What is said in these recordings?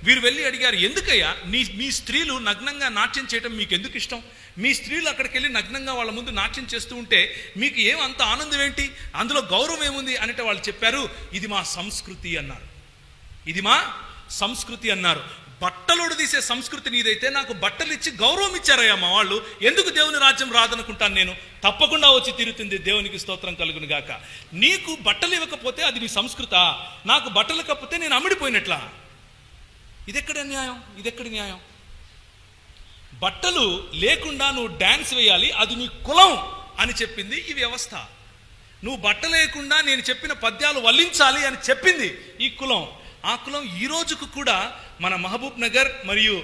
వీరు వెళ్ళి అడిగారు, ఎందుకయ్యా మీ స్త్రీలు నగ్నంగా నాట్యం చేయడం మీకు ఎందుకు ఇష్టం? మీ స్త్రీలు అక్కడికి వెళ్ళి నగ్నంగా వాళ్ళ ముందు నాట్యం చేస్తూ ఉంటే మీకు ఏమంత ఆనందం ఏంటి? అందులో గౌరవం ఏముంది అంటే వాళ్ళు చెప్పారు, ఇది మా సంస్కృతి అన్నారు. ఇది మా సంస్కృతి అన్నారు. బట్టలోడు తీసే సంస్కృతి నీదైతే నాకు బట్టలు ఇచ్చి గౌరవం ఇచ్చారయ్యా మా వాళ్ళు, ఎందుకు దేవుని రాజ్యం రాదనుకుంటాను నేను? తప్పకుండా వచ్చి తీరుతుంది, దేవునికి స్తోత్రం కలుగును గాక. నీకు బట్టలు ఇవ్వకపోతే అది నీ సంస్కృతా? నాకు బట్టలు ఇవ్వకపోతే నేను అమ్ముడిపోయినట్లా? ఇదెక్కడ న్యాయం? ఇదెక్కడ న్యాయం? బట్టలు లేకుండా నువ్వు డాన్స్ వేయాలి, అది నీ కులం అని చెప్పింది ఈ వ్యవస్థ. నువ్వు బట్టలు లేకుండా నేను చెప్పిన పద్యాలు వల్లించాలి అని చెప్పింది ఈ కులం. ఆ కులం ఈ రోజుకు కూడా మన మహబూబ్ నగర్ మరియు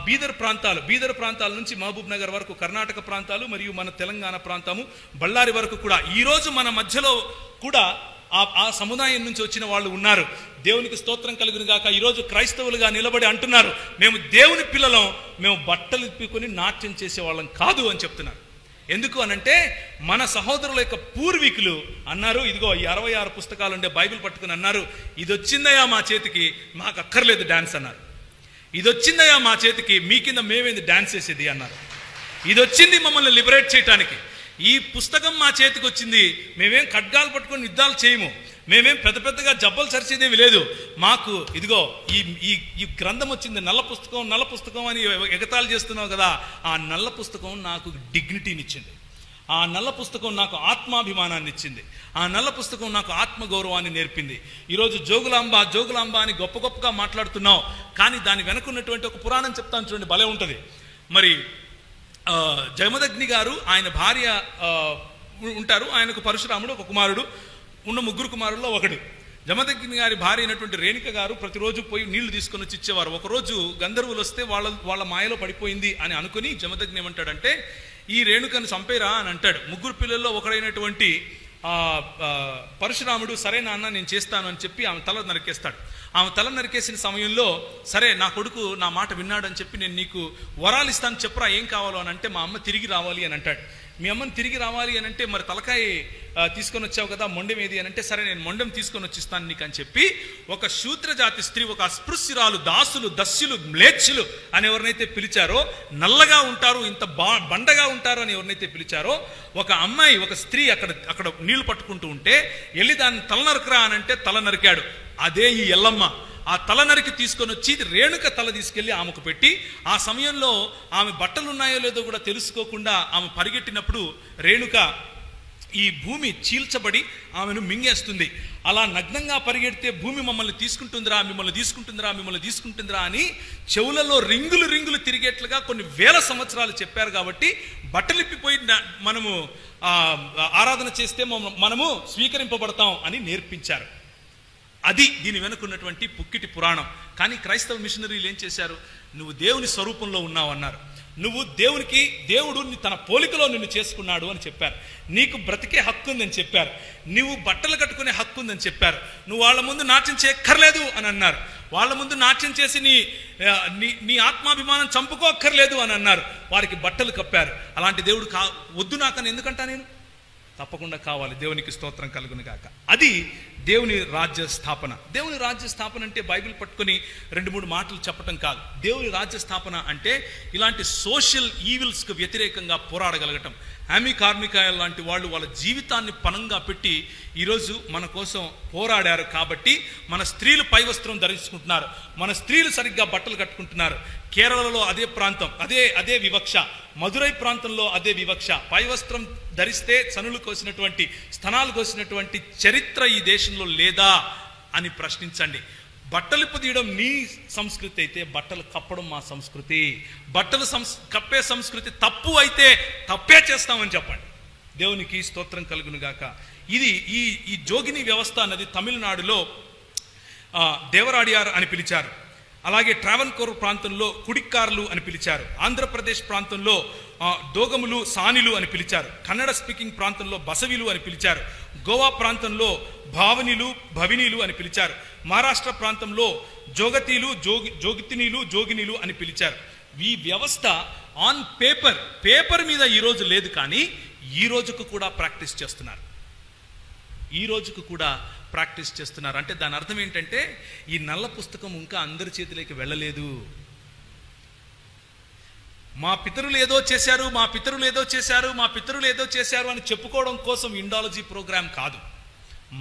బీదర్ ప్రాంతాల నుంచి మహబూబ్ నగర్ వరకు కర్ణాటక ప్రాంతాలు మరియు మన తెలంగాణ ప్రాంతము బళ్ళారి వరకు కూడా ఈరోజు మన మధ్యలో కూడా ఆ సముదాయం నుంచి వచ్చిన వాళ్ళు ఉన్నారు. దేవునికి స్తోత్రం కలుగును గాక. ఈరోజు క్రైస్తవులుగా నిలబడి అంటున్నారు, మేము దేవుని పిల్లలం, మేము బట్టలు ఇప్పుకొని నాట్యం చేసేవాళ్ళం కాదు అని చెప్తున్నారు. ఎందుకు అనంటే మన సహోదరుల యొక్క పూర్వీకులు అన్నారు, ఇదిగో ఈ 66 పుస్తకాలు ఉండే బైబిల్ పట్టుకుని అన్నారు, ఇది వచ్చిందయ్యా మా చేతికి, మాకు అక్కర్లేదు డాన్స్ అన్నారు. ఇది వచ్చిందయ్యా మా చేతికి, మీ కింద మేమేంది డాన్స్ చేసేది అన్నారు. ఇది వచ్చింది మమ్మల్ని లిబరేట్ చేయటానికి. ఈ పుస్తకం మా చేతికి వచ్చింది, మేమేం ఖడ్గాలు పట్టుకొని యుద్ధాలు చేయము, మేమేం పెద్దగా జబ్బలు సరిచేదేవి లేదు. మాకు ఇదిగో ఈ గ్రంథం వచ్చింది, నల్ల పుస్తకం అని ఎగతాళి చేస్తున్నావు కదా, ఆ నల్ల పుస్తకం నాకు డిగ్నిటీనిచ్చింది, ఆ నల్ల పుస్తకం నాకు ఆత్మాభిమానాన్ని ఇచ్చింది, ఆ నల్ల పుస్తకం నాకు ఆత్మగౌరవాన్ని నేర్పింది. ఈరోజు జోగులాంబ అని గొప్పగా మాట్లాడుతున్నావు, కానీ దాని వెనుకున్నటువంటి ఒక పురాణం చెప్తాను చూడండి, భలే ఉంటుంది. మరి జమదగ్ని గారు, ఆయన భార్య ఉంటారు, ఆయనకు పరశురాముడు ఒక కుమారుడు, ఉన్న 3 కుమారుల్లో ఒకడు. జమదగ్ని గారి భార్య అయినటువంటి రేణుక గారు ప్రతిరోజు పోయి నీళ్లు తీసుకొని వచ్చి ఇచ్చేవారు. ఒకరోజు గంధర్వులు వస్తే వాళ్ళ మాయలో పడిపోయింది అని అనుకుని జమదగ్ని ఏమంటాడంటే, ఈ రేణుకను చంపేరా అని అంటాడు. 3 పిల్లల్లో ఒకడైనటువంటి పరశురాముడు, సరే నాన్న నేను చేస్తాను అని చెప్పి ఆమె తల నరికేస్తాడు. ఆమె తల నరికేసిన సమయంలో, సరే నా కొడుకు నా మాట విన్నాడని చెప్పి నేను నీకు వరాలు ఇస్తాను, చెప్పరా ఏం కావాలో అని అంటే, మా అమ్మ తిరిగి రావాలి అని అంటాడు. మీ అమ్మని తిరిగి రావాలి అని అంటే, మరి తలకాయ తీసుకొని వచ్చావు కదా, మొండెం ఏది అని అంటే, సరే నేను మొండెం తీసుకొని వచ్చిస్తాను నీకు అని చెప్పి ఒక శూద్ర జాతి స్త్రీ, ఒక అస్పృశ్యురాలు, దాసులు, దస్యులు, మ్లేచ్చులు అని ఎవరినైతే పిలిచారో, నల్లగా ఉంటారు, ఇంత బండగా ఉంటారు అని ఎవరినైతే పిలిచారో, ఒక అమ్మాయి, ఒక స్త్రీ అక్కడ నీళ్లు పట్టుకుంటూ ఉంటే వెళ్ళి దాన్ని తల నరకరా అని అంటే తల నరికాడు. అదే ఈ ఎల్లమ్మ. ఆ తల నరికి తీసుకొని వచ్చి రేణుక తల తీసుకెళ్లి ఆమెకు పెట్టి, ఆ సమయంలో ఆమె బట్టలు ఉన్నాయో లేదో కూడా తెలుసుకోకుండా ఆమె పరిగెట్టినప్పుడు రేణుక ఈ భూమి చీల్చబడి ఆమెను మింగేస్తుంది. అలా నగ్నంగా పరిగెడితే భూమి మమ్మల్ని తీసుకుంటుందిరా అని చెవులలో రింగులు తిరిగేట్లుగా కొన్ని వేల సంవత్సరాలు చెప్పారు. కాబట్టి బట్టలిప్పిపోయి మనము ఆరాధన చేస్తే మనము స్వీకరింపబడతాం అని నేర్పించారు. అది దీని వెనుకున్నటువంటి పుక్కిటి పురాణం. కానీ క్రైస్తవ మిషనరీలు ఏం చేశారు? నువ్వు దేవుని స్వరూపంలో ఉన్నావు అన్నారు. దేవుడు తన పోలికలో నిన్ను చేసుకున్నాడు అని చెప్పారు. నీకు బ్రతికే హక్కు ఉందని చెప్పారు. నువ్వు బట్టలు కట్టుకునే హక్కు ఉందని చెప్పారు. నువ్వు వాళ్ళ ముందు నాట్యం చేయక్కర్లేదు అని అన్నారు. వాళ్ళ ముందు నాట్యం చేసి నీ ఆత్మాభిమానం చంపుకోక్కర్లేదు అని అన్నారు. వారికి బట్టలు కప్పారు. అలాంటి దేవుడు వద్దు నాకని ఎందుకంటా నేను? తప్పకుండా కావాలి. దేవునికి స్తోత్రం కలుగును గాక. అది దేవుని రాజ్య స్థాపన. దేవుని రాజ్య స్థాపన అంటే బైబిల్ పట్టుకొని 2-3 మాటలు చెప్పటం కాదు. దేవుని రాజ్య స్థాపన అంటే ఇలాంటి సోషల్ ఈవిల్స్కు వ్యతిరేకంగా పోరాడగలగటం. హామీ కార్మికాయలు లాంటి వాళ్ళు వాళ్ళ జీవితాన్ని పణంగా పెట్టి ఈరోజు మన కోసం పోరాడారు. కాబట్టి మన స్త్రీలు పై వస్త్రం ధరించుకుంటున్నారు, మన స్త్రీలు సరిగ్గా బట్టలు కట్టుకుంటున్నారు. కేరళలో అదే ప్రాంతం, అదే వివక్ష. మదురై ప్రాంతంలో అదే వివక్ష. పై వస్త్రం ధరిస్తే చనులు కోసినటువంటి, స్తనాలు కోసినటువంటి చరిత్ర ఈ దేశంలో లేదా అని ప్రశ్నించండి. బట్టలు తీయడం నీ సంస్కృతి అయితే బట్టలు కప్పడం మా సంస్కృతి. బట్టలు కప్పే సంస్కృతి తప్పు అయితే తప్పే చేస్తామని చెప్పండి. దేవునికి స్తోత్రం కలుగును గాక. ఇది ఈ జోగిని వ్యవస్థ అన్నది తమిళనాడులో దేవరాడియార్ అని పిలిచారు. అలాగే ట్రావెన్కోర్ ప్రాంతంలో కుడిక్కార్లు అని పిలిచారు. ఆంధ్రప్రదేశ్ ప్రాంతంలో దోగములు, సానిలు అని పిలిచారు. కన్నడ స్పీకింగ్ ప్రాంతంలో బసవిలు అని పిలిచారు. గోవా ప్రాంతంలో భవినీలు అని పిలిచారు. మహారాష్ట్ర ప్రాంతంలో జోగతీలు, జోగినీలు అని పిలిచారు. ఈ వ్యవస్థ ఆన్ పేపర్ మీద ఈరోజు లేదు, కానీ ఈ రోజుకు కూడా ప్రాక్టీస్ చేస్తున్నారు. ఈ రోజుకు కూడా ప్రాక్టీస్ చేస్తున్నారు. అంటే దాని అర్థం ఏంటంటే ఈ నల్ల పుస్తకం ఇంకా అందరి చేతిలోకి వెళ్ళలేదు. మా పితరులు ఏదో చేశారు, మా పితరులు ఏదో చేశారు, మా పితరులు ఏదో చేశారు అని చెప్పుకోవడం కోసం ఇండాలజీ ప్రోగ్రాం కాదు,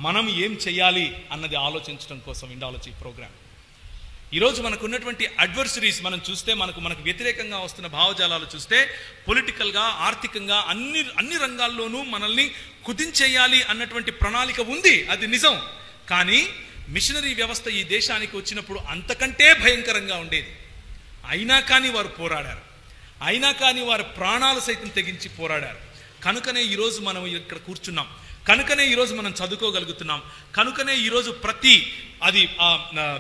మనం ఏం చెయ్యాలి అన్నది ఆలోచించడం కోసం ఇండాలజీ ప్రోగ్రాం. ఈరోజు మనకు ఉన్నటువంటి అడ్వర్సరీస్ మనం చూస్తే, మనకు వ్యతిరేకంగా వస్తున్న భావజాలాలు చూస్తే, పొలిటికల్గా, ఆర్థికంగా అన్ని రంగాల్లోనూ మనల్ని కుదించేయాలి అన్నటువంటి ప్రణాళిక ఉంది, అది నిజం. కానీ మిషనరీ వ్యవస్థ ఈ దేశానికి వచ్చినప్పుడు అంతకంటే భయంకరంగా ఉండేది. అయినా కానీ వారు పోరాడారు, అయినా కానీ వారి ప్రాణాలు సైతం తెగించి పోరాడారు. కనుకనే ఈరోజు మనం ఇక్కడ కూర్చున్నాం, కనుకనే ఈరోజు మనం చదువుకోగలుగుతున్నాం, కనుకనే ఈరోజు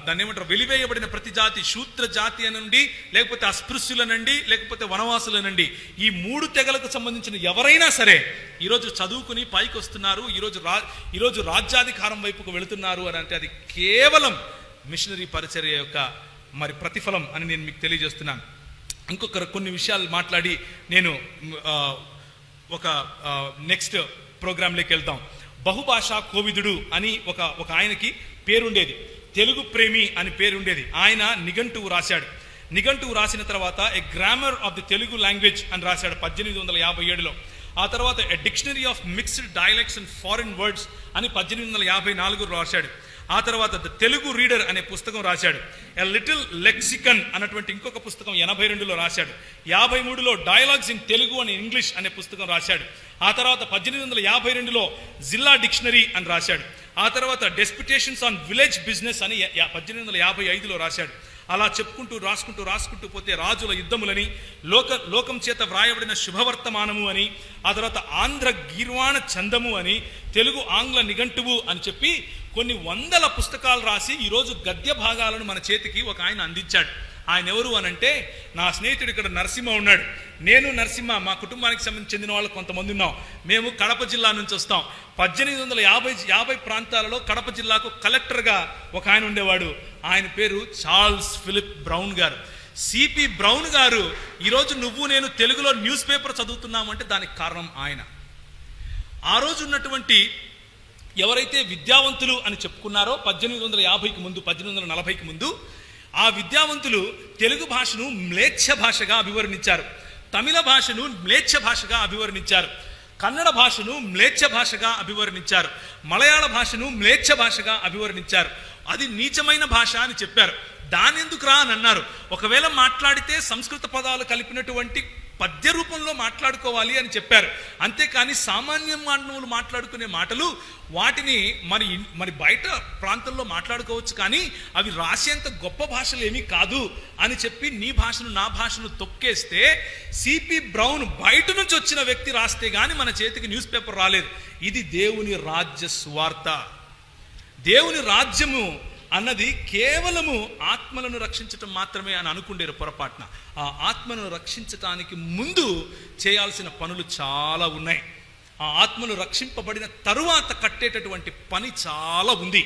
దాన్ని ఏమంటారు, వెలివేయబడిన ప్రతి జాతి, శూద్ర జాతి అనండి, లేకపోతే అస్పృశ్యులనండి, లేకపోతే వనవాసులనండి, ఈ 3 తెగలకు సంబంధించిన ఎవరైనా సరే ఈరోజు చదువుకుని పైకి వస్తున్నారు, ఈరోజు రాజ్యాధికారం వైపుకు వెళుతున్నారు అని అంటే అది కేవలం మిషనరీ పరిచర్య యొక్క ప్రతిఫలం అని నేను మీకు తెలియజేస్తున్నాను. కొన్ని విషయాలు మాట్లాడి నేను ఒక నెక్స్ట్ ప్రోగ్రాంలోకి వెళ్తాం. బహుభాషా కోవిదుడు అని ఒక ఆయనకి పేరుండేది, తెలుగు ప్రేమి అని పేరుండేది. ఆయన నిఘంటువు రాశాడు. నిఘంటువు రాసిన తర్వాత a grammar of the Telugu language అని రాశాడు 1857లో. ఆ తర్వాత a dictionary of mixed dialects and foreign words అని 1854లో రాశాడు. ఆ తర్వాత ద తెలుగు రీడర్ అనే పుస్తకం రాశాడు. ఎ లిటిల్ లెక్సికన్ అన్నటువంటి ఇంకొక పుస్తకం 82లో రాశాడు. 53లో dialogues in Telugu and English అనే పుస్తకం రాశాడు. ఆ తర్వాత 1852లో జిల్లా డిక్షనరీ అని రాశాడు. ఆ తర్వాత డెస్పిటేషన్స్ ఆన్ విలేజ్ బిజినెస్ అని 1855లో రాశాడు. అలా చెప్పుకుంటూ రాసుకుంటూ పోతే రాజుల యుద్ధములని, లోకం చేత వ్రాయబడిన శుభవర్తమానము అని, ఆ తర్వాత ఆంధ్ర గీర్వాణ చందము అని, తెలుగు ఆంగ్ల నిఘంటువు అని చెప్పి కొన్ని వందల పుస్తకాలు రాసి ఈరోజు గద్య భాగాలను మన చేతికి ఒక ఆయన అందించాడు. ఆయన ఎవరు అనంటే నా స్నేహితుడు ఇక్కడ నరసింహ ఉన్నాడు. నేను నరసింహ మా కుటుంబానికి సంబంధించి చెందిన వాళ్ళు కొంతమంది ఉన్నాం. మేము కడప జిల్లా నుంచి వస్తాం. 1850 ప్రాంతాలలో కడప జిల్లాకు కలెక్టర్గా ఒక ఆయన ఉండేవాడు. ఆయన పేరు చార్ల్స్ ఫిలిప్ బ్రౌన్ గారు. సిపి బ్రౌన్ గారు ఈరోజు నువ్వు నేను తెలుగులో న్యూస్ పేపర్ చదువుతున్నామంటే దానికి కారణం ఆయన. ఆ రోజు ఉన్నటువంటి ఎవరైతే విద్యావంతులు అని చెప్పుకున్నారో 1850కి ముందు, 1840కి ముందు, ఆ విద్యావంతులు తెలుగు భాషను మ్లేచ్ఛ భాషగా అభివర్ణించారు, తమిళ భాషను మ్లేచ్ఛ భాషగా అభివర్ణించారు, కన్నడ భాషను మ్లేచ్ఛ భాషగా అభివర్ణించారు, మలయాళ భాషను మ్లేచ్ఛ భాషగా అభివర్ణించారు. అది నీచమైన భాష అని చెప్పారు. దాని ఎందుకు రా అని అన్నారు. ఒకవేళ మాట్లాడితే సంస్కృత పదాలు కలిపినటువంటి పద్య రూపంలో మాట్లాడుకోవాలి అని చెప్పారు. అంతేకాని సామాన్య మానవులు మాట్లాడుకునే మాటలు వాటిని మరి బయట ప్రాంతంలో మాట్లాడుకోవచ్చు, కానీ అవి రాసేంత గొప్ప భాషలు ఏమీ కాదు అని చెప్పి నీ భాషను నా భాషను తొక్కేస్తే, సిపి బ్రౌన్ బయట నుంచి వచ్చిన వ్యక్తి రాస్తే గాని మన చేతికి న్యూస్ పేపర్ రాలేదు. ఇది దేవుని రాజ్య సువార్త. దేవుని రాజ్యము అన్నది కేవలము ఆత్మలను రక్షించటం మాత్రమే అని అనుకుండేరు పొరపాటున. ఆ ఆత్మను రక్షించటానికి ముందు చేయాల్సిన పనులు చాలా ఉన్నాయి. ఆ ఆత్మను రక్షింపబడిన తరువాత కట్టేటటువంటి పని చాలా ఉంది.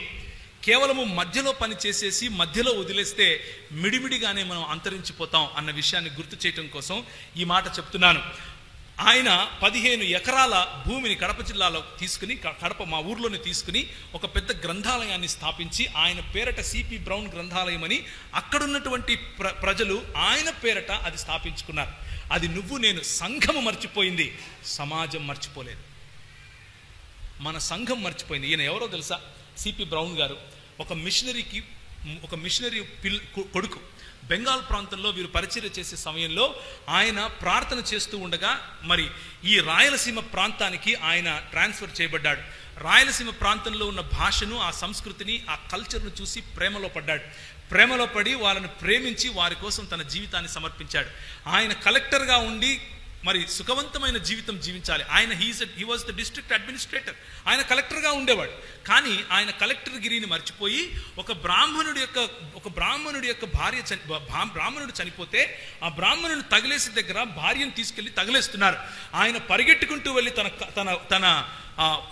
కేవలము మధ్యలో పని చేసేసి మధ్యలో వదిలేస్తే మిడిమిడిగానే మనం అంతరించిపోతాం అన్న విషయాన్ని గుర్తు చేయటం కోసం ఈ మాట చెప్తున్నాను. ఆయన 15 ఎకరాల భూమిని కడప జిల్లాలో తీసుకుని, కడప మా ఊర్లోనే తీసుకుని ఒక పెద్ద గ్రంథాలయాన్ని స్థాపించి ఆయన పేరట సిపి బ్రౌన్ గ్రంథాలయం అని అక్కడున్నటువంటి ప్రజలు ఆయన పేరట అది స్థాపించుకున్నారు. అది నువ్వు నేను సంఘము మర్చిపోయింది, సమాజం మర్చిపోలేదు. మన సంఘం మర్చిపోయింది. ఈయన ఎవరో తెలుసా? సిపి బ్రౌన్ గారు ఒక మిషనరీ కొడుకు. బెంగాల్ ప్రాంతంలో వీరు పరిచర్య చేసే సమయంలో ఆయన ప్రార్థన చేస్తూ ఉండగా మరి ఈ రాయలసీమ ప్రాంతానికి ఆయన ట్రాన్స్ఫర్ చేయబడ్డాడు. రాయలసీమ ప్రాంతంలో ఉన్న భాషను, ఆ సంస్కృతిని, ఆ కల్చర్ను చూసి ప్రేమలో పడ్డాడు. ప్రేమలో పడి వాళ్ళని ప్రేమించి వారి కోసం తన జీవితాన్ని సమర్పించాడు. ఆయన కలెక్టర్గా ఉండి మరి సుఖవంతమైన జీవితం జీవించాలి. ఆయన he was the district administrator. ఆయన కలెక్టర్గా ఉండేవాడు. కానీ ఆయన కలెక్టర్ గిరిని మర్చిపోయి ఒక బ్రాహ్మణుడి యొక్క బ్రాహ్మణుడు చనిపోతే ఆ బ్రాహ్మణుని తగిలేసి దగ్గర భార్యను తీసుకెళ్లి తగిలేస్తున్నారు. ఆయన పరిగెట్టుకుంటూ వెళ్ళి తన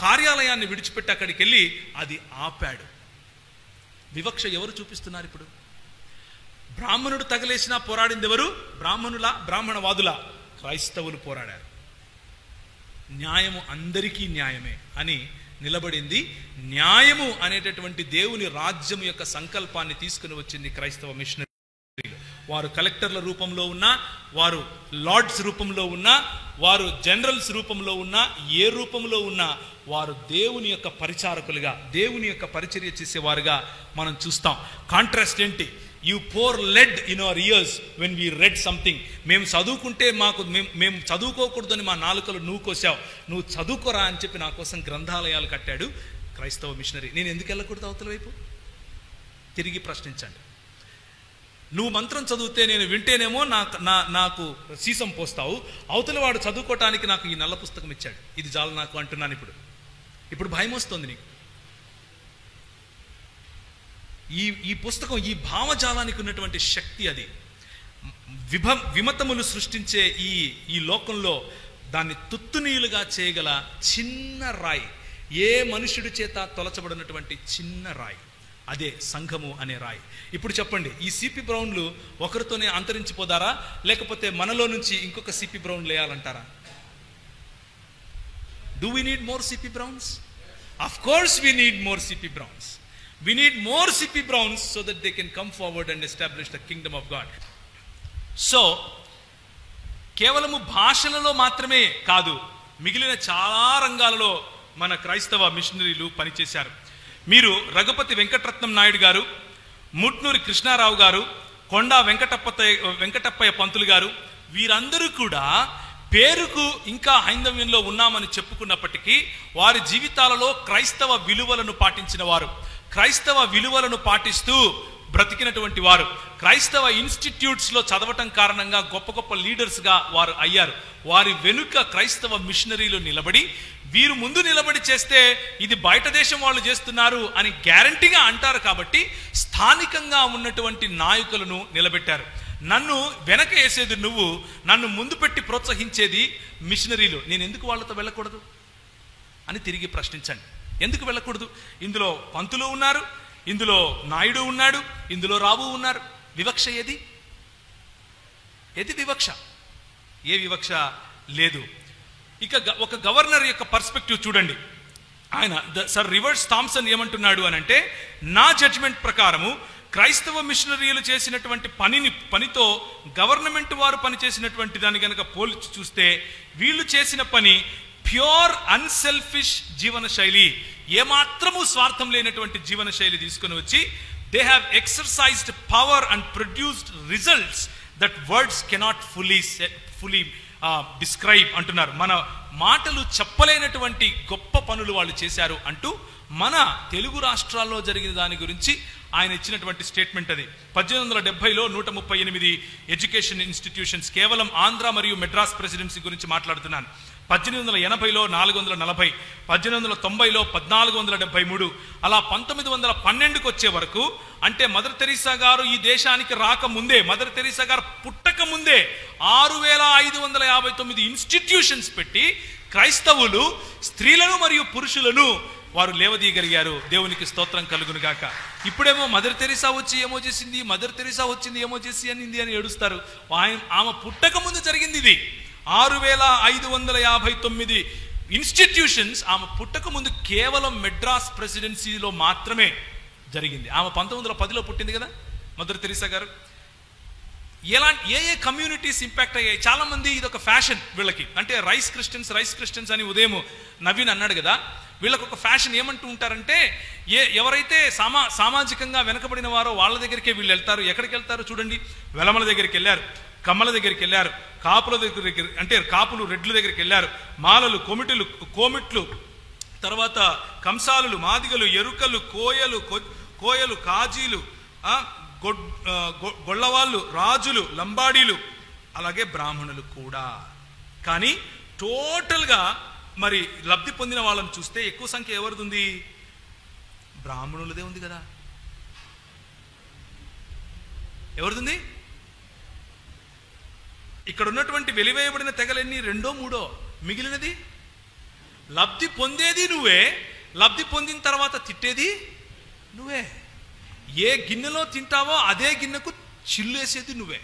కార్యాలయాన్ని విడిచిపెట్టి అక్కడికి వెళ్ళి అది ఆపాడు. వివక్ష ఎవరు చూపిస్తున్నారు ఇప్పుడు? బ్రాహ్మణుడు తగిలేసినా పోరాడింది ఎవరు? బ్రాహ్మణవాదుల క్రైస్తవులు పోరాడారు. న్యాయము అందరికీ న్యాయమే అని నిలబడింది. న్యాయము అనేటటువంటి దేవుని రాజ్యం యొక్క సంకల్పాన్ని తీసుకుని వచ్చింది క్రైస్తవ మిషనరీ. వారు కలెక్టర్ల రూపంలో ఉన్నా, వారు లార్డ్స్ రూపంలో ఉన్నా, వారు జనరల్స్ రూపంలో ఉన్నా, ఏ రూపంలో ఉన్నా వారు దేవుని యొక్క పరిచారకులుగా, దేవుని యొక్క పరిచర్య చేసేవారుగా మనం చూస్తాం. కాంట్రాస్ట్ ఏంటి? You pour lead in our ears when we read something. మేము చదువుకుంటే మేము చదువుకోకూడదని మా నాలుకలు నువ్వు కోసావు, నువ్వు చదువుకోరా అని చెప్పి నా కోసం గ్రంథాలయాలు కట్టాడు క్రైస్తవ మిషనరీ. నేను ఎందుకు వెళ్ళకూడదు అవతల వైపు? తిరిగి ప్రశ్నించండి. నువ్వు మంత్రం చదివితే నేను వింటేనేమో నాకు సీసం పోస్తావు, అవతల వాడు చదువుకోవటానికి నాకు ఈ నల్ల పుస్తకం ఇచ్చాడు, ఇది చాలు నాకు అంటున్నాను. ఇప్పుడు భయం వస్తుంది నీకు. ఈ పుస్తకం, ఈ భావజాలానికి ఉన్నటువంటి శక్తి, అది విమతములు సృష్టించే ఈ లోకంలో దాన్ని తుత్తునీయులుగా చేయగల చిన్న రాయి, ఏ మనుషుడి చేత తొలచబడినటువంటి చిన్న రాయి, అదే సంఘము అనే రాయి. ఇప్పుడు చెప్పండి, ఈ సిపి బ్రౌన్లు ఒకరితోనే అంతరించిపోదారా, లేకపోతే మనలో నుంచి ఇంకొక సిపి బ్రౌన్ లేయాలంటారా? Do we need more CP Browns? Of course we need more CP Browns. We need more CP Browns so that they can come forward and establish the kingdom of God. So, కేవలము భాషలలో మాత్రమే కాదు, మిగిలిన చాలా రంగాలలో మన క్రైస్తవ మిషనరీలు పనిచేశారు. మీరు రఘుపతి వెంకటరత్నం నాయుడు గారు, ముట్నూరి కృష్ణారావు గారు, కొండా వెంకటప్పయ్య పంతులు గారు, వీరందరూ కూడా పేరుకు ఇంకా హైందవ్యంలో ఉన్నామని చెప్పుకున్నప్పటికీ వారి జీవితాలలో క్రైస్తవ విలువలను పాటించిన వారు, క్రైస్తవ విలువలను పాటిస్తూ బ్రతికినటువంటి వారు, క్రైస్తవ ఇన్స్టిట్యూట్స్లో చదవటం కారణంగా గొప్ప గొప్ప లీడర్స్గా వారు అయ్యారు. వారి వెనుక క్రైస్తవ మిషనరీలు నిలబడి, వీరు ముందు నిలబడి చేస్తే ఇది బయట దేశం వాళ్ళు చేస్తున్నారు అని గ్యారంటీగా అంటారు కాబట్టి స్థానికంగా ఉన్నటువంటి నాయకులను నిలబెట్టారు. నన్ను వెనక వేసేది నువ్వు, నన్ను ముందు పెట్టి ప్రోత్సహించేది మిషనరీలు. నేను ఎందుకు వాళ్ళతో వెళ్ళకూడదు అని తిరిగి ప్రశ్నించండి. ఎందుకు వెళ్ళకూడదు? ఇందులో పంతులు ఉన్నారు, ఇందులో నాయుడు ఉన్నాడు, ఇందులో రావు ఉన్నారు. వివక్ష ఏది? వివక్ష? ఏ వివక్ష లేదు. ఇక ఒక గవర్నర్ యొక్క పర్స్పెక్టివ్ చూడండి. ఆయన సర్ రివర్స్ థామ్సన్ ఏమంటున్నాడు అని అంటే, నా జడ్జిమెంట్ ప్రకారము క్రైస్తవ మిషనరీలు చేసినటువంటి పనితో గవర్నమెంట్ వారు పనిచేసినటువంటి దాన్ని కనుక పోల్చి చూస్తే వీళ్ళు చేసిన పని ప్యూర్ అన్సెల్ఫిష్ జీవన శైలి, ఏమాత్రము స్వార్థం లేనటువంటి జీవన శైలి తీసుకొని వచ్చి they have exercised power and produced results that words cannot fully describe అంటున్నారు. మన మాటలు చెప్పలేనటువంటి గొప్ప పనులు వాళ్ళు చేశారు అంటూ మన తెలుగు రాష్ట్రాల్లో జరిగిన దాని గురించి ఆయన ఇచ్చినటువంటి స్టేట్మెంట్ అది. 1870లో 138 ఎడ్యుకేషన్ ఇన్స్టిట్యూషన్స్, కేవలం ఆంధ్ర మరియు మెడ్రాస్ ప్రెసిడెన్సీ గురించి మాట్లాడుతున్నాను. 1880లో 440, 1890లో 1473, అలా 1912కు వచ్చే వరకు, అంటే మదర్ తెరీసా గారు ఈ దేశానికి రాకముందే, మదర్ తెరీసా గారు పుట్టక ముందే 6559 ఇన్స్టిట్యూషన్స్ పెట్టి క్రైస్తవులు స్త్రీలను మరియు పురుషులను వారు లేవదీయగలిగారు. దేవునికి స్తోత్రం కలుగును గాక. ఇప్పుడేమో మదర్ తెరీసా వచ్చి ఏమో చేసింది, మదర్ తెరీసా వచ్చింది ఏమో చేసి అనింది అని ఏడుస్తారు. ఆమె పుట్టక ముందు జరిగింది ఇది. 6559 ఇన్స్టిట్యూషన్స్ ఆమె పుట్టక ముందు కేవలం మెడ్రాస్ ప్రెసిడెన్సీలో మాత్రమే జరిగింది. ఆమె 1910లో పుట్టింది కదా మదర్ తెరీసా గారు. ఏ కమ్యూనిటీస్ ఇంపాక్ట్ అయ్యాయి? చాలా మంది ఇది ఒక ఫ్యాషన్ వీళ్ళకి, అంటే రైస్ క్రిస్టియన్స్ అని ఉదయం నవీన్ అన్నాడు కదా, వీళ్ళకి ఒక ఫ్యాషన్. ఏమంటూ ఉంటారంటే, ఎవరైతే సామాజికంగా వెనకబడిన వారో వాళ్ళ దగ్గరికే వీళ్ళు వెళ్తారు. ఎక్కడికి వెళ్తారు చూడండి, వెలమల దగ్గరికి వెళ్ళారు, కమ్మల దగ్గరికి వెళ్ళారు, కాపుల దగ్గరికి, అంటే కాపులు రెడ్ల దగ్గరికి వెళ్ళారు, మాలలు, కోమిట్లు, తర్వాత కంసాలులు, మాదిగలు, ఎరుకలు, కోయలు, కాజీలు, గొల్లవాళ్ళు, రాజులు, లంబాడీలు, అలాగే బ్రాహ్మణులు కూడా. కానీ టోటల్గా మరి లబ్ధి పొందిన వాళ్ళని చూస్తే ఎక్కువ సంఖ్య ఎవరిది ఉంది? బ్రాహ్మణులదే ఉంది కదా. ఎవరిది? ఇక్కడ ఉన్నటువంటి వెలివేయబడిన తెగలన్నీ 2, 3, మిగిలినది లబ్ధి పొందేది నువ్వే, లబ్ధి పొందిన తర్వాత తిట్టేది నువ్వే. ఏ గిన్నెలో తింటావో అదే గిన్నెకు చిల్లేసేది నువ్వే.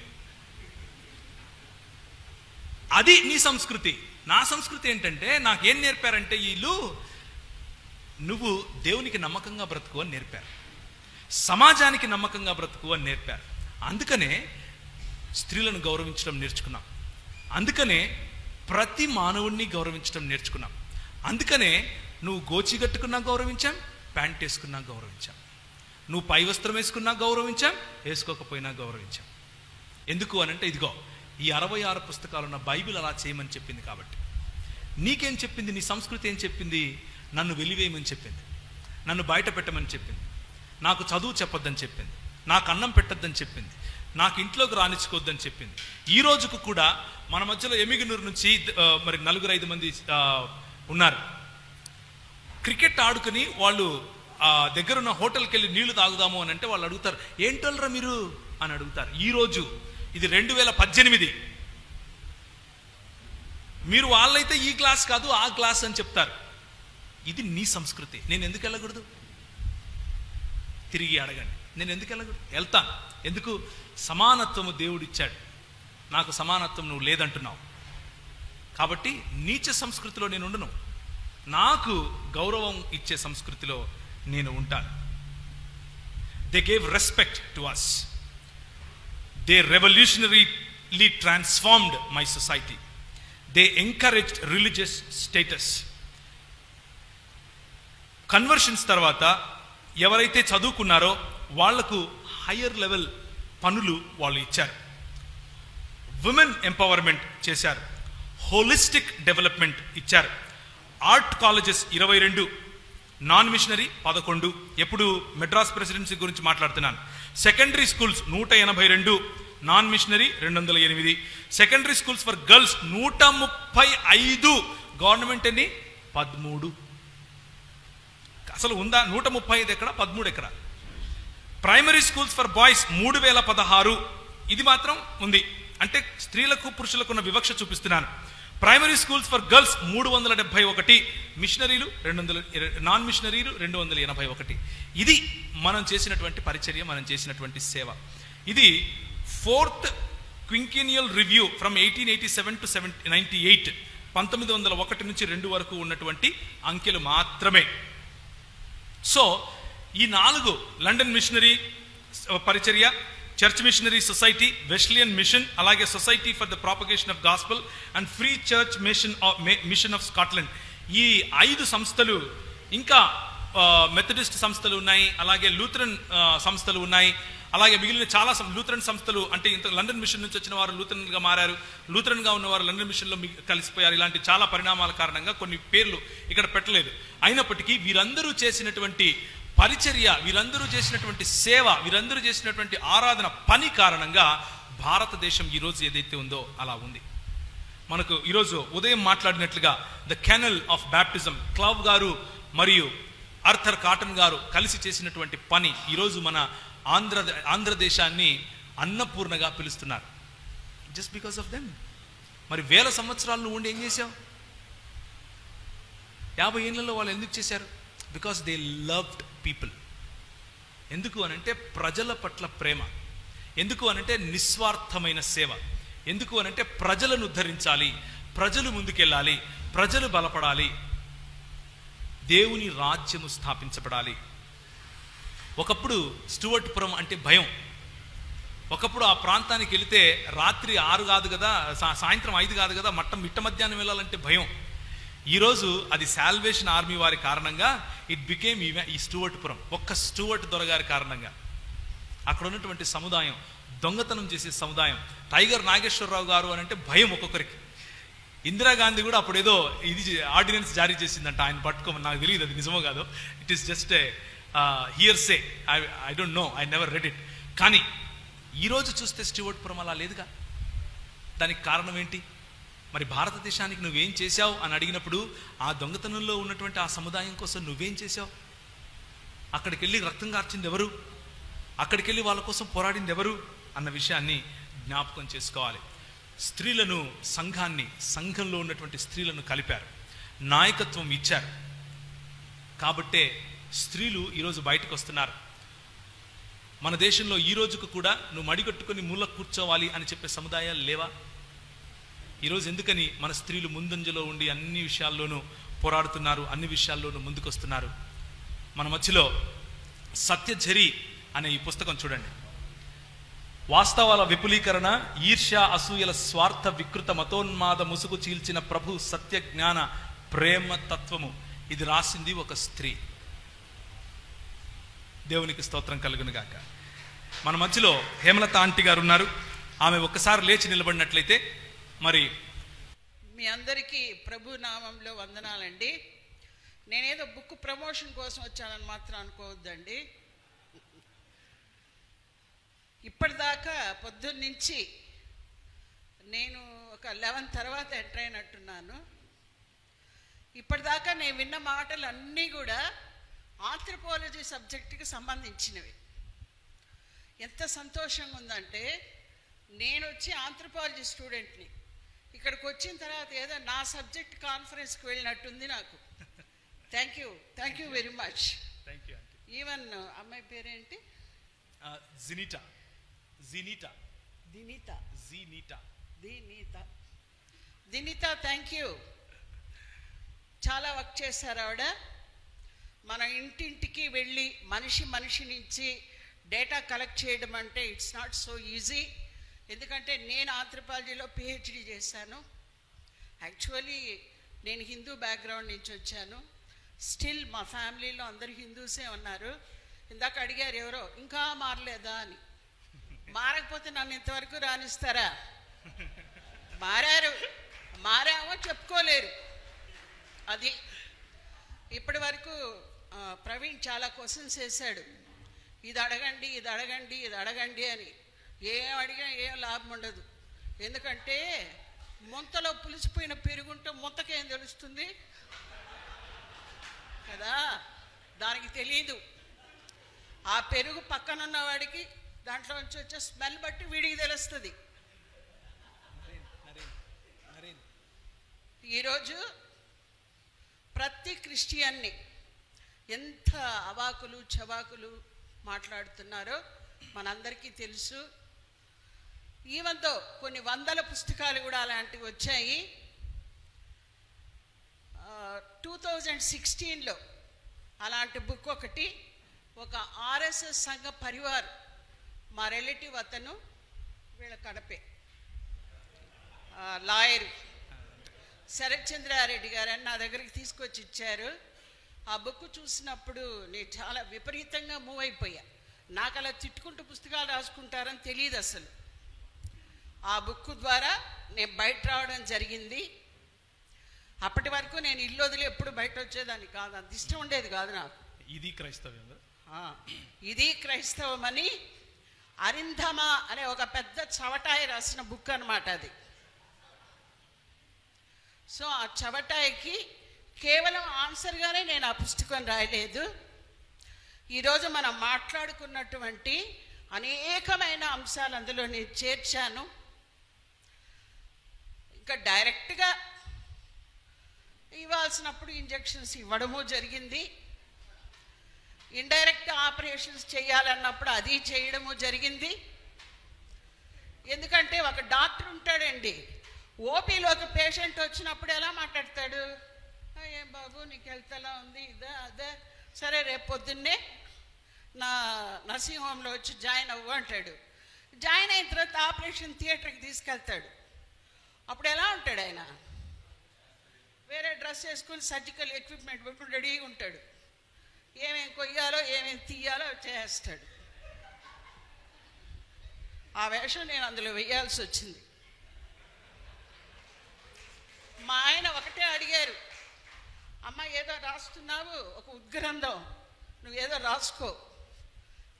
అది నీ సంస్కృతి. నా సంస్కృతి ఏంటంటే, నాకేం నేర్పారంటే వీళ్ళు నువ్వు దేవునికి నమ్మకంగా బ్రతుకు అని నేర్పారు, సమాజానికి నమ్మకంగా బ్రతుకు అని నేర్పారు. అందుకనే స్త్రీలను గౌరవించడం నేర్చుకున్నాం, అందుకనే ప్రతి మానవుణ్ణి గౌరవించడం నేర్చుకున్నాం. అందుకనే నువ్వు గోచి కట్టుకున్నా గౌరవించాం, ప్యాంట్ వేసుకున్నా గౌరవించాం, నువ్వు పై వస్త్రం వేసుకున్నా గౌరవించాం, వేసుకోకపోయినా గౌరవించాం. ఎందుకు అనంటే ఇదిగో ఈ 66 పుస్తకాలు ఉన్న బైబిల్ అలా చేయమని చెప్పింది. కాబట్టి నీకేం చెప్పింది? నీ సంస్కృతి ఏం చెప్పింది? నన్ను వెలివేయమని చెప్పింది, నన్ను బయట పెట్టమని చెప్పింది, నాకు చదువు చెప్పొద్దని చెప్పింది, నాకు అన్నం పెట్టొద్దని చెప్పింది, నాకు ఇంట్లోకి రానిచ్చుకోవద్దని చెప్పింది. ఈ రోజుకు కూడా మన మధ్యలో ఎమిగనూరు నుంచి మరి 4-5 మంది ఉన్నారు. క్రికెట్ ఆడుకుని వాళ్ళు దగ్గరున్న హోటల్కి వెళ్ళి నీళ్లు తాగుదాము అని అంటే వాళ్ళు అడుగుతారు, ఏంటోళ్ళరా మీరు అని అడుగుతారు. ఈరోజు ఇది 2018, మీరు వాళ్ళైతే ఈ గ్లాస్ కాదు ఆ గ్లాస్ అని చెప్తారు. ఇది నీ సంస్కృతి. నేను ఎందుకు వెళ్ళకూడదు? తిరిగి అడగండి, నేను ఎందుకు వెళ్ళకూడదు? వెళ్తాను. ఎందుకు? సమానత్వము దేవుడిచ్చాడు, నాకు సమానత్వం నువ్వు లేదంటున్నావు. కాబట్టి నీచ సంస్కృతిలో నేను ఉండను, నాకు గౌరవం ఇచ్చే సంస్కృతిలో నేను ఉంటాను. They gave respect to us, they revolutionarily transformed my society, they encouraged religious status. Conversions తర్వాత ఎవరైతే చదువుకున్నారో వాళ్లకు హయ్యర్ లెవెల్ పనులు వాళ్ళు ఇచ్చారు, విమెన్ ఎంపవర్మెంట్ చేశారు, హోలిస్టిక్ డెవలప్మెంట్ ఇచ్చారు. Art colleges 22, non missionary 11. ఎప్పుడు మెడ్రాస్ ప్రెసిడెన్సీ గురించి మాట్లాడుతున్నాను. Secondary schools 182, non missionary 208. Secondary schools for girls 135, government ఎన్ని? 13. అసలు ఉందా 135 ఎక్కడ, 13 ఎక్కడ? ప్రైమరీ స్కూల్స్ ఫర్ బాయ్స్ 3016, ఇది మాత్రం ఉంది. అంటే స్త్రీలకు పురుషులకు ఉన్న వివక్ష చూపిస్తున్నాను. ప్రైమరీ స్కూల్స్ ఫర్ గర్ల్స్ 371, మిషనరీలు 200, నాన్ మిషనరీలు 281. ఇది మనం చేసినటువంటి పరిచర్య, మనం చేసినటువంటి సేవ. ఇది 4th క్వింకినియల్ రివ్యూ ఫ్రమ్ 1887 to 98, 1901 నుంచి 2 వరకు ఉన్నటువంటి అంకెలు మాత్రమే. సో ఈ 4 లండన్ మిషనరీ పరిచర్య, church missionary society, Wesleyan mission, అలాగే society for the propagation of gospel and free church mission of Scotland, ఈ 5 సంస్థలు, ఇంకా మెథడిస్ట్ సంస్థలు ఉన్నాయి, అలాగే లూథరన్ సంస్థలు ఉన్నాయి, అలాగే మిగిలిన చాలా లూథరన్ సంస్థలు. అంటే ఇంత లండన్ మిషన్ నుంచి వచ్చిన వారు లూథరన్గా మారారు, లూథరన్గా ఉన్నవారు లండన్ మిషన్లో కలిసిపోయారు. ఇలాంటి చాలా పరిణామాల కారణంగా కొన్ని పేర్లు ఇక్కడ పెట్టలేదు. అయినప్పటికీ వీరందరూ చేసినటువంటి పరిచర్య, వీరందరూ చేసినటువంటి సేవ, వీరందరూ చేసినటువంటి ఆరాధన పని కారణంగా భారతదేశం ఈరోజు ఏదైతే ఉందో అలా ఉంది. మనకు ఈరోజు ఉదయం మాట్లాడినట్లుగా ద కెనల్ ఆఫ్ బ్యాప్టిజం, క్లవ్ గారు మరియు ఆర్థర్ కాటన్ గారు కలిసి చేసినటువంటి పని ఈరోజు మన ఆంధ్రదేశాన్ని అన్నపూర్ణగా పిలుస్తున్నారు. Just because of them. మరి 1000 సంవత్సరాలు నువ్వు ఉండి ఏం చేశావు? 50 ఏళ్లలో వాళ్ళు ఎందుకు చేశారు? Because they loved people. ఎందుకు అనంటే ప్రజల పట్ల ప్రేమ, ఎందుకు అనంటే నిస్వార్థమైన సేవ, ఎందుకు అనంటే ప్రజలను ఉద్ధరించాలి, ప్రజలు ముందుకెళ్ళాలి, ప్రజలు బలపడాలి, దేవుని రాజ్యము స్థాపించబడాలి. ఒకప్పుడు స్టూవర్ట్పురం అంటే భయం. ఒకప్పుడు ఆ ప్రాంతానికి వెళితే రాత్రి 6 కాదు కదా, సాయంత్రం 5 కాదు కదా, మిట్ట మధ్యాహ్నం వెళ్ళాలంటే భయం. ఈరోజు అది సాల్వేషన్ ఆర్మీ వారి కారణంగా ఇట్ బికేమ్ ఈ స్టూవర్ట్పురం, ఒక్క స్టూవర్ట్ దొరగారి కారణంగా. అక్కడ ఉన్నటువంటి సముదాయం దొంగతనం చేసే సముదాయం. టైగర్ నాగేశ్వరరావు గారు అని అంటే భయం ఒక్కొక్కరికి. ఇందిరాగాంధీ కూడా అప్పుడు ఏదో ఇది ఆర్డినెన్స్ జారీ చేసిందంట ఆయన పట్టుకోమని. నాకు తెలియదు అది నిజమో కాదో, it is just hearsay, I don't know, I never read it. కానీ ఈరోజు చూస్తే స్టూవర్ట్పురం అలా లేదుగా. దానికి కారణం ఏంటి? మరి భారతదేశానికి నువ్వేం చేశావు అని అడిగినప్పుడు ఆ దొంగతనంలో ఉన్నటువంటి ఆ సముదాయం కోసం నువ్వేం చేశావు? అక్కడికి వెళ్ళి రక్తం కార్చింది ఎవరు? అక్కడికి వెళ్ళి వాళ్ళ కోసం పోరాడింది ఎవరు అన్న విషయాన్ని జ్ఞాపకం చేసుకోవాలి. స్త్రీలను, సంఘంలో ఉన్నటువంటి స్త్రీలను కలిపారు, నాయకత్వం ఇచ్చారు. కాబట్టే స్త్రీలు ఈరోజు బయటకు వస్తున్నారు. మన దేశంలో ఈ రోజుకు కూడా నువ్వు మడిగట్టుకొని మూల కూర్చోవాలి అని చెప్పే సముదాయాలు లేవా? ఈరోజు ఎందుకని మన స్త్రీలు ముందంజలో ఉండి అన్ని విషయాల్లోనూ పోరాడుతున్నారు, అన్ని విషయాల్లోనూ ముందుకొస్తున్నారు మన మధ్యలో సత్యఝరి అనే ఈ పుస్తకం చూడండి. వాస్తవాల విపులీకరణ, ఈర్ష్య, అసూయల స్వార్థ వికృత మతోన్మాద ముసుగు చీల్చిన ప్రభు సత్య జ్ఞాన ప్రేమ తత్వము. ఇది రాసింది ఒక స్త్రీ. దేవునికి స్తోత్రం కలుగును గాక. మన మధ్యలో హేమలత ఆంటీ గారు ఉన్నారు. ఆమె ఒక్కసారి లేచి నిలబడినట్లయితే. మరి మీ అందరికీ ప్రభు నామంలో వందనాలండి. నేనేదో బుక్ ప్రమోషన్ కోసం వచ్చానని మాత్రం అనుకోవద్దండి. ఇప్పటిదాకా పొద్దున్నుంచి నేను ఒక 11 తర్వాత ఎంటర్ అయినట్టున్నాను. ఇప్పటిదాకా నేను విన్న మాటలు అన్నీ కూడా ఆంథ్రోపాలజీ సబ్జెక్టుకి సంబంధించినవి. ఎంత సంతోషంగా ఉందంటే, నేను వచ్చి ఆంథ్రోపాలజీ స్టూడెంట్ని, ఇక్కడికి వచ్చిన తర్వాత ఏదో నా సబ్జెక్ట్ కాన్ఫరెన్స్కి వెళ్ళినట్టుంది నాకు. Thank you very much. Even అమ్మాయి పేరేంటి? దినీత. Thank you. చాలా వర్క్ చేశారు ఆవిడ. మన ఇంటింటికి వెళ్ళి మనిషి నుంచి డేటా కలెక్ట్ చేయడం అంటే ఇట్స్ నాట్ సో ఈజీ. ఎందుకంటే నేను ఆంథ్రోపాలజీలో పిహెచ్డి చేశాను. యాక్చువల్లీ నేను హిందూ బ్యాక్గ్రౌండ్ నుంచి వచ్చాను. స్టిల్ మా ఫ్యామిలీలో అందరు హిందూసే ఉన్నారు. ఇందాక అడిగారు ఎవరో ఇంకా మారలేదా అని. మారకపోతే నన్ను ఇంతవరకు రాణిస్తారా? మారామో చెప్పుకోలేరు. అది ఇప్పటి వరకు ప్రవీణ్ చాలా క్వశ్చన్స్ వేశాడు. ఇది అడగండి అని. ఏం అడిగినా ఏం లాభం ఉండదు. ఎందుకంటే ముంతలో పులిసిపోయిన పెరుగుంటే ముంతకేం తెలుస్తుంది కదా, దానికి తెలీదు. ఆ పెరుగు పక్కనున్న వాడికి దాంట్లో నుంచి వచ్చే స్మెల్ బట్టి వీడికి తెలుస్తుంది. ఈరోజు ప్రతి క్రిస్టియన్ని ఎంత అవాకులు చవాకులు మాట్లాడుతున్నారో మనందరికీ తెలుసు. ఈవెంతో కొన్ని వందల పుస్తకాలు కూడా అలాంటివి వచ్చాయి. 2016లో అలాంటి బుక్ ఒకటి, ఒక ఆర్ఎస్ఎస్ సంఘ పరివార్, మా రిలేటివ్ అతను, వీళ్ళ కడపే లాయరు శరత్ చంద్రారెడ్డి గారు అని నా దగ్గరికి తీసుకొచ్చి ఇచ్చారు. ఆ బుక్ చూసినప్పుడు నేను చాలా విపరీతంగా మూవ్ అయిపోయా. నాకు అలా తిట్టుకుంటూ పుస్తకాలు రాసుకుంటారని తెలియదు అసలు. ఆ బుక్ ద్వారా నేను బయట రావడం జరిగింది. అప్పటి వరకు నేను ఇల్లు వదిలి ఎప్పుడు బయట వచ్చేదాన్ని కాదు, అంత ఇష్టం ఉండేది కాదు నాకు. ఇది క్రైస్తవం అని అరింధమ అనే ఒక పెద్ద చవటాయి రాసిన బుక్ అనమాట అది. సో ఆ చవటాయికి కేవలం ఆన్సర్గానే నేను ఆ పుస్తకం రాయలేదు. ఈరోజు మనం మాట్లాడుకున్నటువంటి అనేకమైన అంశాలు అందులో నేను చేర్చాను. ఇంకా డైరెక్ట్గా ఇవ్వాల్సినప్పుడు ఇంజెక్షన్స్ ఇవ్వడము జరిగింది. ఇండైరెక్ట్ ఆపరేషన్స్ చేయాలన్నప్పుడు అది చేయడము జరిగింది. ఎందుకంటే ఒక డాక్టర్ ఉంటాడండి, ఓపీలోకి పేషెంట్ వచ్చినప్పుడు ఎలా మాట్లాడతాడు? ఏం బాబు నీకు హెల్త్ ఎలా ఉంది, ఇదా అదే, సరే రేపు పొద్దున్నే నా నర్సింగ్ హోమ్లో వచ్చి జాయిన్ అవ్వు అంటాడు. జాయిన్ అయిన తర్వాత ఆపరేషన్ థియేటర్కి తీసుకెళ్తాడు. అప్పుడు ఎలా ఉంటాడు ఆయన? వేరే డ్రెస్ వేసుకుని సర్జికల్ ఎక్విప్మెంట్ పెట్టుకుని రెడీగా ఉంటాడు. ఏమేం కొయ్యాలో ఏమేం తీయాలో చేస్తాడు. ఆ వేషం నేను అందులో వేయాల్సి వచ్చింది. మా ఆయన ఒకటే అడిగారు, అమ్మ ఏదో రాస్తున్నావు, ఒక ఉద్గ్రంథం, నువ్వేదో రాసుకో,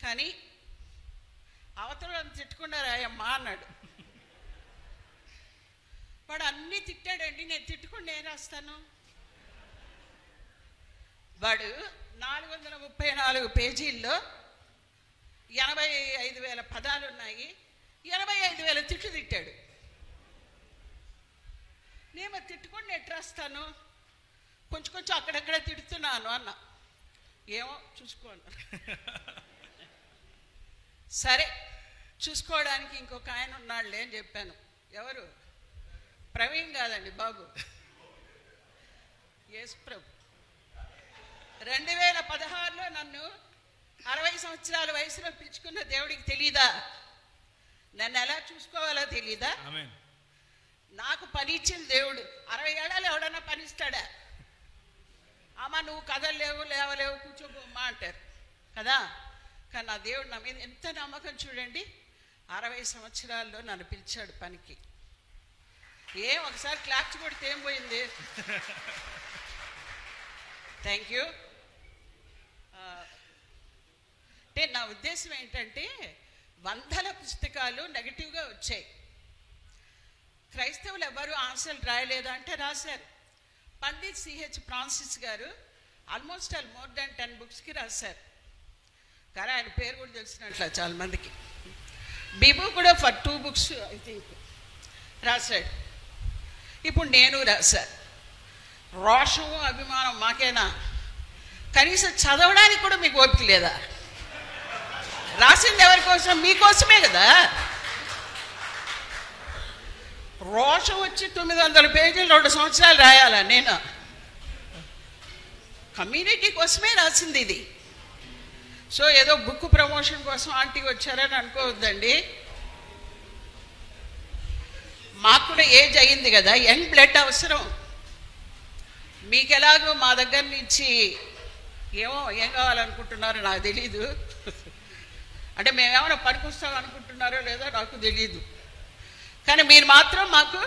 కానీ అవతల తిట్టుకున్నారు అయ్యమ్మా అన్నాడు. వాడు అన్నీ తిట్టాడండి, నేను తిట్టుకుని నేను రాస్తాను. వాడు 434 పేజీల్లో 85,000 పదాలు ఉన్నాయి, 85,000 తిట్లు తిట్టాడు. నేను తిట్టుకొని నేను రాస్తాను, కొంచెం అక్కడక్కడ తిడుతున్నాను అన్న. ఏమో చూసుకోను. సరే చూసుకోవడానికి ఇంకొక ఆయన ఉన్నాడులే అని చెప్పాను. ఎవరు? ప్రవీణ్ కాదండి బాబు, యేసు ప్రభు. 2016లో నన్ను 60 సంవత్సరాల వయసులో పిలుచుకున్న దేవుడికి తెలీదా? నన్ను ఎలా చూసుకోవాలో తెలీదా? నాకు పని ఇచ్చిన దేవుడు. 60 ఏళ్ళలో ఎవడన్నా పనిస్తాడా? అమ్మ నువ్వు కదలేవు, లేవలేవు, కూర్చోబోమ్మా అంటారు కదా. కానీ నా దేవుడు నా మీద ఎంత నమ్మకం చూడండి. 60 సంవత్సరాల్లో నన్ను పిలిచాడు పనికి. ఒకసారి క్లాప్స్ కొడితే ఏం పోయింది? Thank you. అంటే నా ఉద్దేశం ఏంటంటే, వందల పుస్తకాలు నెగిటివ్గా వచ్చాయి. క్రైస్తవులు ఎవరు ఆన్సర్లు రాయలేదా అంటే రాశారు. పండిత్ సిహెచ్ ఫ్రాన్సిస్ గారు ఆల్మోస్ట్ మోర్ దాన్ 10 బుక్స్కి రాశారు. కానీ ఆయన పేరు కూడా తెలిసినట్ల చాలా మందికి. బిబు కూడా ఫర్ 2 బుక్స్ ఐ థింక్ రాశాడు. ఇప్పుడు నేను రాశాను. రోషము అభిమానం మాకేనా? కనీసం చదవడానికి కూడా మీకు ఓపిక లేదా? రాసింది ఎవరి కోసం? మీకోసమే కదా. రోషం వచ్చి 900 పేజీలు 2 సంవత్సరాలు రాయాలా నేను? కమ్యూనిటీ కోసమే రాసింది ఇది. సో ఏదో బుక్ ప్రమోషన్ కోసం ఆంటీ వచ్చారని అనుకోవద్దండి. మాకు కూడా ఏజ్ అయింది కదా, యంగ్ బ్లడ్ అవసరం. మీకు ఎలాగో మా దగ్గర నుంచి ఏం కావాలనుకుంటున్నారో నాకు తెలీదు. అంటే మేమేమైనా పనికొస్తాం అనుకుంటున్నారో లేదో నాకు తెలీదు. కానీ మీరు మాత్రం మాకు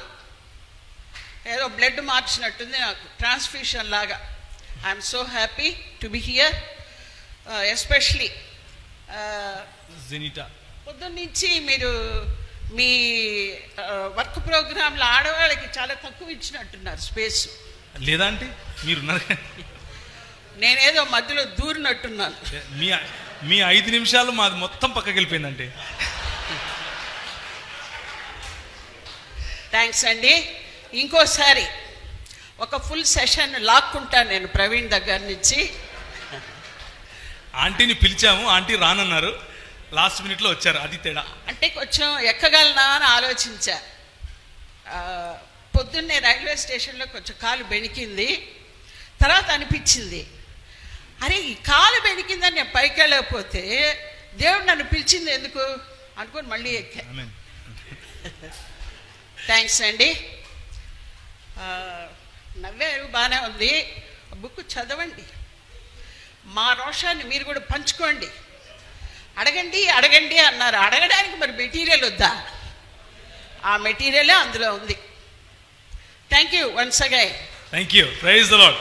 ఏదో బ్లడ్ మార్చినట్టుంది నాకు, ట్రాన్స్ఫ్యూషన్ లాగా. I'm so happy to be here. Especially పొద్దున్నుంచి మీరు మీ వర్క్ ప్రోగ్రాంలో ఆడవాళ్ళకి చాలా తక్కువ ఇచ్చినట్టున్నారు స్పేస్. లేదా అంటే మీరు నేనేదో మధ్యలో దూరినట్టున్నాను. మీ 5 నిమిషాలు మాది మొత్తం పక్కకి వెళ్ళిపోయిందంటే. థ్యాంక్స్ అండి. ఇంకోసారి ఒక ఫుల్ సెషన్ లాక్కుంటాను నేను ప్రవీణ్ దగ్గర నుంచి. ఆంటీని పిలిచాము, ఆంటీ రానన్నారు, లాస్ట్ మినిట్లో వచ్చారు. అది తేడా. అంటే కొంచెం ఎక్కగలనా అని ఆలోచించా. పొద్దున్నే రైల్వే స్టేషన్లో కొంచెం కాలు బెణికింది. తర్వాత అనిపించింది, అరే ఈ కాలు బెణికిందని నేను పైకి వెళ్ళకపోతే దేవుడు నన్ను పిలిచింది ఎందుకు అనుకొని మళ్ళీ ఎక్కా. థ్యాంక్స్ అండి. నవ్వారు, బాగానే ఉంది. బుక్ చదవండి, మా రోషాన్ని మీరు కూడా పంచుకోండి. అడగండి అడగండి అన్నారు. అడగడానికి మరి మెటీరియల్ వద్దా? ఆ మెటీరియలే అందులో ఉంది. Thank you once again. Thank you. Praise the lord.